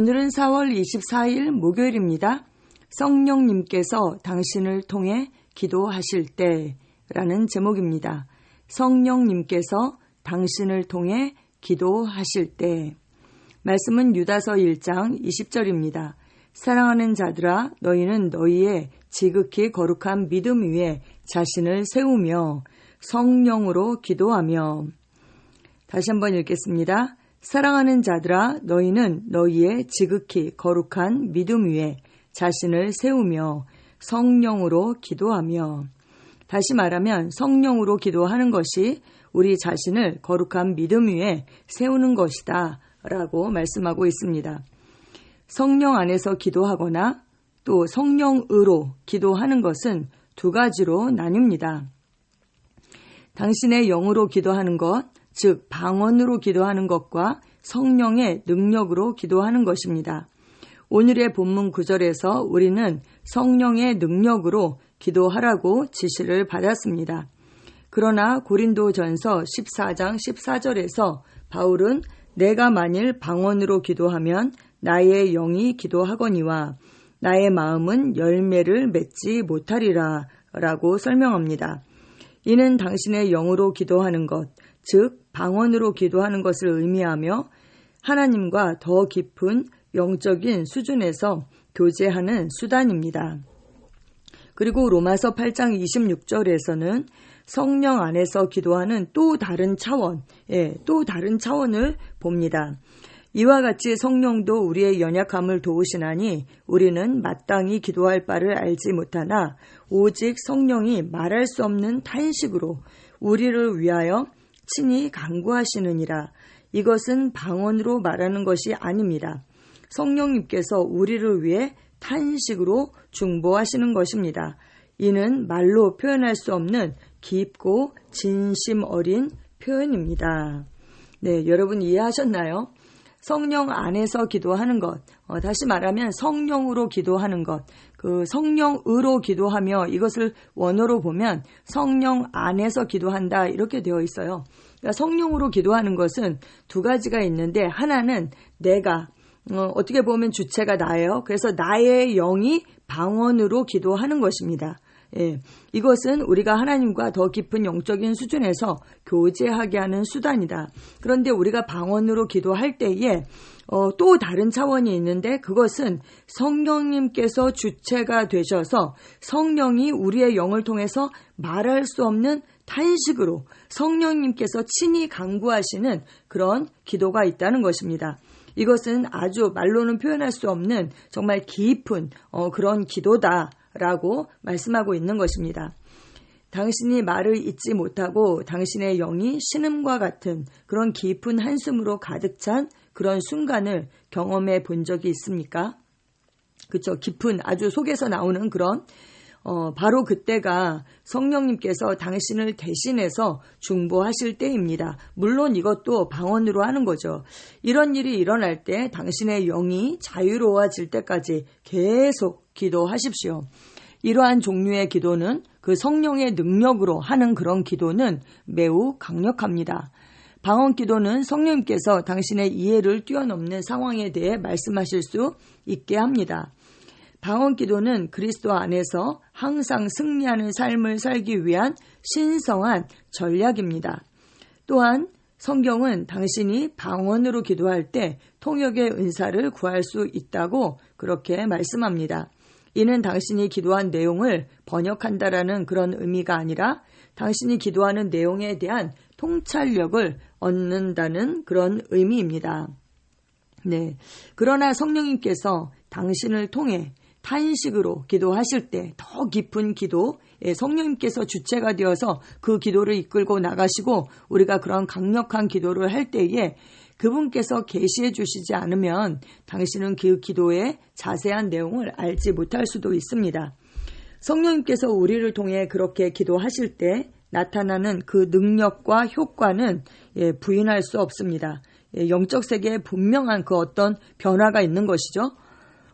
오늘은 4월 24일 목요일입니다. 성령님께서 당신을 통해 기도하실 때라는 제목입니다. 성령님께서 당신을 통해 기도하실 때. 말씀은 유다서 1장 20절입니다. 사랑하는 자들아, 너희는 너희의 지극히 거룩한 믿음 위에 자신을 세우며 성령으로 기도하며. 다시 한번 읽겠습니다. 사랑하는 자들아, 너희는 너희의 지극히 거룩한 믿음 위에 자신을 세우며 성령으로 기도하며. 다시 말하면 성령으로 기도하는 것이 우리 자신을 거룩한 믿음 위에 세우는 것이다 라고 말씀하고 있습니다. 성령 안에서 기도하거나 또 성령으로 기도하는 것은 두 가지로 나뉩니다. 당신의 영으로 기도하는 것, 즉 방언으로 기도하는 것과 성령의 능력으로 기도하는 것입니다. 오늘의 본문 9절에서 우리는 성령의 능력으로 기도하라고 지시를 받았습니다. 그러나 고린도전서 14장 14절에서 바울은 내가 만일 방언으로 기도하면 나의 영이 기도하거니와 나의 마음은 열매를 맺지 못하리라 라고 설명합니다. 이는 당신의 영으로 기도하는 것, 즉 방언으로 기도하는 것을 의미하며 하나님과 더 깊은 영적인 수준에서 교제하는 수단입니다. 그리고 로마서 8장 26절에서는 성령 안에서 기도하는 또 다른 차원을 봅니다. 이와 같이 성령도 우리의 연약함을 도우시나니 우리는 마땅히 기도할 바를 알지 못하나 오직 성령이 말할 수 없는 탄식으로 우리를 위하여 친히 간구하시느니라. 이것은 방언으로 말하는 것이 아닙니다. 성령님께서 우리를 위해 탄식으로 중보하시는 것입니다. 이는 말로 표현할 수 없는 깊고 진심 어린 표현입니다. 네, 여러분 이해하셨나요? 성령 안에서 기도하는 것, 다시 말하면 성령으로 기도하는 것, 그 성령으로 기도하며 이것을 원어로 보면 성령 안에서 기도한다 이렇게 되어 있어요. 그러니까 성령으로 기도하는 것은 두 가지가 있는데 하나는 내가 어떻게 보면 주체가 나예요. 그래서 나의 영이 방언으로 기도하는 것입니다. 예, 이것은 우리가 하나님과 더 깊은 영적인 수준에서 교제하게 하는 수단이다. 그런데 우리가 방언으로 기도할 때에 또 다른 차원이 있는데 그것은 성령님께서 주체가 되셔서 성령이 우리의 영을 통해서 말할 수 없는 탄식으로 성령님께서 친히 간구하시는 그런 기도가 있다는 것입니다. 이것은 아주 말로는 표현할 수 없는 정말 깊은 그런 기도다라고 말씀하고 있는 것입니다. 당신이 말을 잇지 못하고 당신의 영이 신음과 같은 그런 깊은 한숨으로 가득 찬 그런 순간을 경험해 본 적이 있습니까? 그렇죠. 깊은 아주 속에서 나오는 그런 바로 그때가 성령님께서 당신을 대신해서 중보하실 때입니다. 물론 이것도 방언으로 하는 거죠. 이런 일이 일어날 때 당신의 영이 자유로워질 때까지 계속 기도하십시오. 이러한 종류의 기도는 그 성령의 능력으로 하는 그런 기도는 매우 강력합니다. 방언 기도는 성령님께서 당신의 이해를 뛰어넘는 상황에 대해 말씀하실 수 있게 합니다. 방언 기도는 그리스도 안에서 항상 승리하는 삶을 살기 위한 신성한 전략입니다. 또한 성경은 당신이 방언으로 기도할 때 통역의 은사를 구할 수 있다고 그렇게 말씀합니다. 이는 당신이 기도한 내용을 번역한다라는 그런 의미가 아니라 당신이 기도하는 내용에 대한 통찰력을 얻는다는 그런 의미입니다. 네. 그러나 성령님께서 당신을 통해 탄식으로 기도하실 때 더 깊은 기도, 성령님께서 주체가 되어서 그 기도를 이끌고 나가시고 우리가 그런 강력한 기도를 할 때에 그분께서 계시해 주시지 않으면 당신은 그 기도의 자세한 내용을 알지 못할 수도 있습니다. 성령님께서 우리를 통해 그렇게 기도하실 때 나타나는 그 능력과 효과는 부인할 수 없습니다. 영적 세계에 분명한 그 어떤 변화가 있는 것이죠.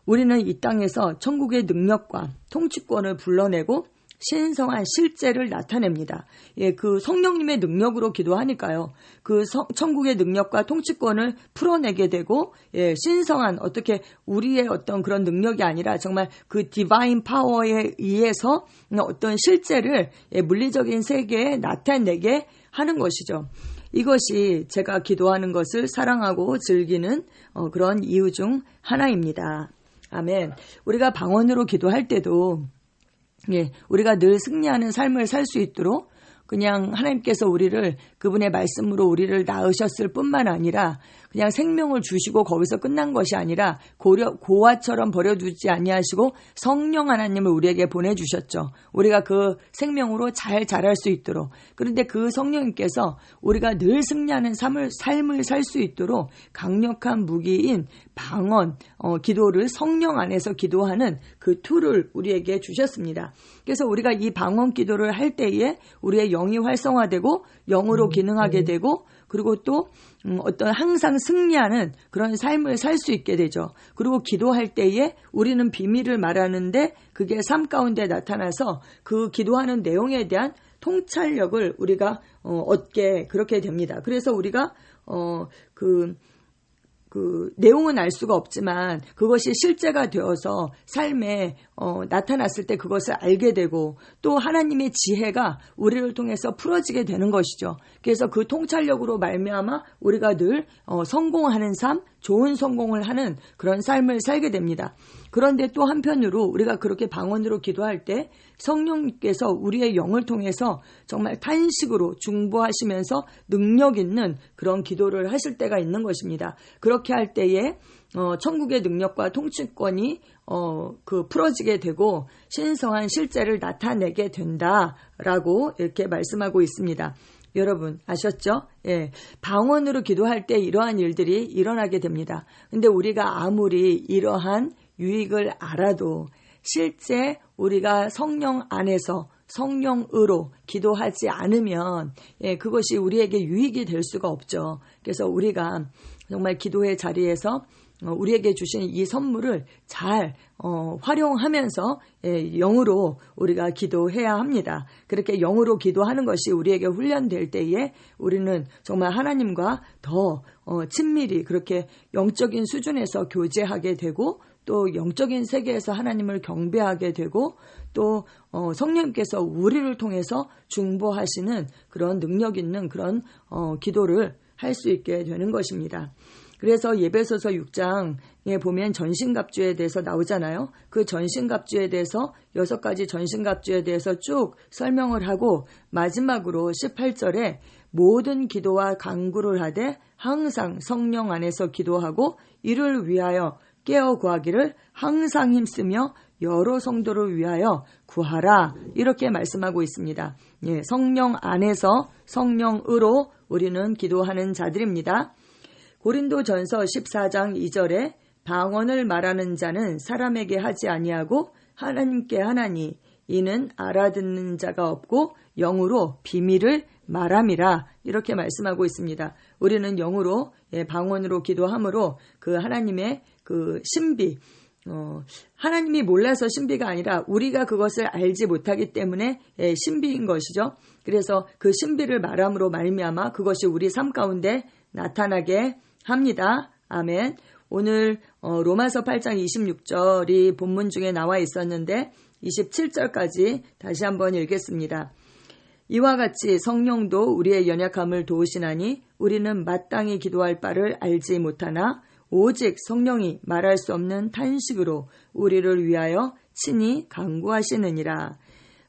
우리는 이 땅에서 천국의 능력과 통치권을 불러내고 신성한 실제를 나타냅니다. 예, 그 성령님의 능력으로 기도하니까요. 그 천국의 능력과 통치권을 풀어내게 되고, 예, 신성한 어떻게 우리의 어떤 그런 능력이 아니라 정말 그 디바인 파워에 의해서 어떤 실제를 물리적인 세계에 나타내게 하는 것이죠. 이것이 제가 기도하는 것을 사랑하고 즐기는 그런 이유 중 하나입니다. 아멘. 우리가 방언으로 기도할 때도 우리가 늘 승리하는 삶을 살 수 있도록 그냥 하나님께서 우리를 그분의 말씀으로 우리를 낳으셨을 뿐만 아니라 그냥 생명을 주시고 거기서 끝난 것이 아니라 고아처럼 버려두지 아니하시고 성령 하나님을 우리에게 보내주셨죠. 우리가 그 생명으로 잘 자랄 수 있도록. 그런데 그 성령님께서 우리가 늘 승리하는 삶을 살 수 있도록 강력한 무기인 방언, 기도를 성령 안에서 기도하는 그 툴을 우리에게 주셨습니다. 그래서 우리가 이 방언 기도를 할 때에 우리의 영이 활성화되고 영으로 기능하게 되고 그리고 또 어떤 항상 승리하는 그런 삶을 살 수 있게 되죠. 그리고 기도할 때에 우리는 비밀을 말하는데 그게 삶 가운데 나타나서 그 기도하는 내용에 대한 통찰력을 우리가 얻게 그렇게 됩니다. 그래서 우리가 그 내용은 알 수가 없지만 그것이 실제가 되어서 삶에 나타났을 때 그것을 알게 되고 또 하나님의 지혜가 우리를 통해서 풀어지게 되는 것이죠. 그래서 그 통찰력으로 말미암아 우리가 늘 성공하는 삶, 좋은 성공을 하는 그런 삶을 살게 됩니다. 그런데 또 한편으로 우리가 그렇게 방언으로 기도할 때 성령님께서 우리의 영을 통해서 정말 탄식으로 중보하시면서 능력 있는 그런 기도를 하실 때가 있는 것입니다. 그렇게 할 때에 천국의 능력과 통치권이 풀어지게 되고 신성한 실제를 나타내게 된다라고 이렇게 말씀하고 있습니다. 여러분 아셨죠? 예, 방언으로 기도할 때 이러한 일들이 일어나게 됩니다. 근데 우리가 아무리 이러한 유익을 알아도 실제 우리가 성령 안에서 성령으로 기도하지 않으면 그것이 우리에게 유익이 될 수가 없죠. 그래서 우리가 정말 기도의 자리에서 우리에게 주신 이 선물을 잘 활용하면서 영으로 우리가 기도해야 합니다. 그렇게 영으로 기도하는 것이 우리에게 훈련될 때에 우리는 정말 하나님과 더 친밀히 그렇게 영적인 수준에서 교제하게 되고 또 영적인 세계에서 하나님을 경배하게 되고 또 성령님께서 우리를 통해서 중보하시는 그런 능력 있는 그런 기도를 할 수 있게 되는 것입니다. 그래서 예배소서 6장에 보면 전신갑주에 대해서 나오잖아요. 그 전신갑주에 대해서 6가지 전신갑주에 대해서 쭉 설명을 하고 마지막으로 18절에 모든 기도와 간구를 하되 항상 성령 안에서 기도하고 이를 위하여 깨어 구하기를 항상 힘쓰며 여러 성도를 위하여 구하라 이렇게 말씀하고 있습니다. 예, 성령 안에서 성령으로 우리는 기도하는 자들입니다. 고린도전서 14장 2절에 방언을 말하는 자는 사람에게 하지 아니하고 하나님께 하나니 이는 알아듣는 자가 없고 영으로 비밀을 말함이라 이렇게 말씀하고 있습니다. 우리는 영으로 방언으로 기도함으로 그 하나님의 그 신비 하나님이 몰라서 신비가 아니라 우리가 그것을 알지 못하기 때문에 신비인 것이죠. 그래서 그 신비를 말함으로 말미암아 그것이 우리 삶 가운데 나타나게 합니다. 아멘. 오늘 로마서 8장 26절이 본문 중에 나와 있었는데 27절까지 다시 한번 읽겠습니다. 이와 같이 성령도 우리의 연약함을 도우시나니 우리는 마땅히 기도할 바를 알지 못하나 오직 성령이 말할 수 없는 탄식으로 우리를 위하여 친히 간구하시느니라.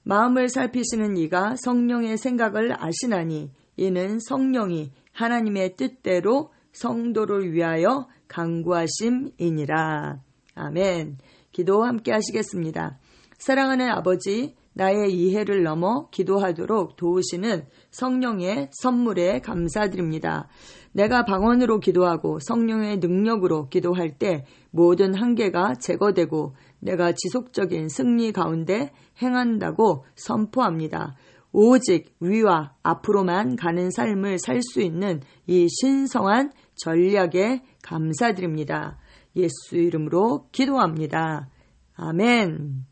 마음을 살피시는 이가 성령의 생각을 아시나니 이는 성령이 하나님의 뜻대로 성도를 위하여 간구하심이니라. 아멘. 기도 함께 하시겠습니다. 사랑하는 아버지, 나의 이해를 넘어 기도하도록 도우시는 성령의 선물에 감사드립니다. 내가 방언으로 기도하고 성령의 능력으로 기도할 때 모든 한계가 제거되고 내가 지속적인 승리 가운데 행한다고 선포합니다. 오직 위와 앞으로만 가는 삶을 살 수 있는 이 신성한 전략에 감사드립니다. 예수 이름으로 기도합니다. 아멘.